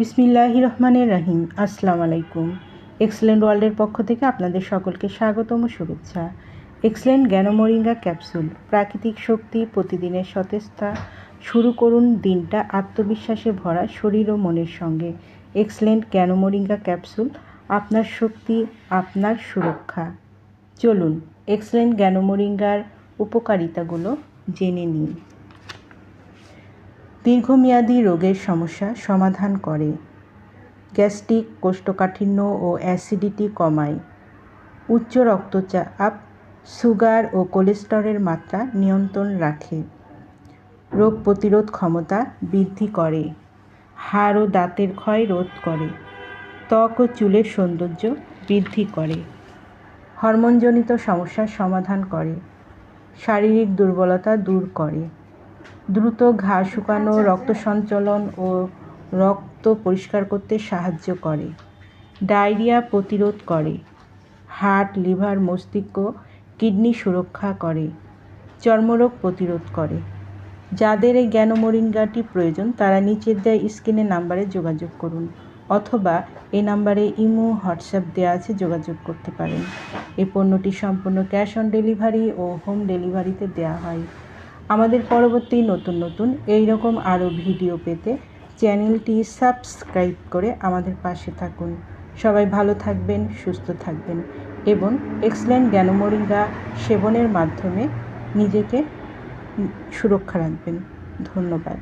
বিসমিল্লাহির রহমানির রহিম। আসসালামু আলাইকুম। এক্সেলেন্ট ওয়ার্ল্ডের পক্ষ থেকে আপনাদের সকলকে স্বাগতম ও শুভেচ্ছা। এক্সেলেন্ট জ্ঞান মোরিঙ্গা ক্যাপসুল, প্রাকৃতিক শক্তি, প্রতিদিনের সতেজতা। শুরু করুন দিনটা আত্মবিশ্বাসে ভরা শরীর ও মনের সঙ্গে। এক্সেলেন্ট জ্ঞান মোরিঙ্গা ক্যাপসুল, আপনার শক্তি, আপনার সুরক্ষা। চলুন এক্সেলেন্ট জ্ঞান মোরিঙ্গার উপকারিতাগুলো জেনে নিন। দীর্ঘমেয়াদী রোগের সমস্যা সমাধান করে, গ্যাস্ট্রিক, কোষ্ঠকাঠিন্য ও অ্যাসিডিটি কমায়, উচ্চ রক্তচাপ, সুগার ও কোলেস্টেরলের মাত্রা নিয়ন্ত্রণ রাখে, রোগ প্রতিরোধ ক্ষমতা বৃদ্ধি করে, হাড় ও দাঁতের ক্ষয় রোধ করে, ত্বক ও চুলের সৌন্দর্য বৃদ্ধি করে, হরমোনজনিত সমস্যার সমাধান করে, শারীরিক দুর্বলতা দূর করে, দ্রুত ঘা শুকানো, রক্ত সঞ্চালন ও রক্ত পরিষ্কার করতে সাহায্য করে, ডায়রিয়া প্রতিরোধ করে, হার্ট, লিভার, মস্তিষ্ক, কিডনি সুরক্ষা করে, চর্মরোগ প্রতিরোধ করে। যাদের এই জ্ঞান মোরিঙ্গাটি প্রয়োজন তারা নিচের দেওয়া স্ক্রিনের নাম্বারে যোগাযোগ করুন, অথবা এই নাম্বারে ইমো, হোয়াটসঅ্যাপ দেওয়া আছে, যোগাযোগ করতে পারেন। এই পণ্যটি সম্পূর্ণ ক্যাশ অন ডেলিভারি ও হোম ডেলিভারিতে দেওয়া হয়। আমাদের পরবর্তী নতুন এই রকম আরও ভিডিও পেতে চ্যানেলটি সাবস্ক্রাইব করে আমাদের পাশে থাকুন। সবাই ভালো থাকবেন, সুস্থ থাকবেন এবং এক্সেলেন্ট জ্ঞান মোরিঙ্গা সেবনের মাধ্যমে নিজেকে সুরক্ষা রাখবেন। ধন্যবাদ।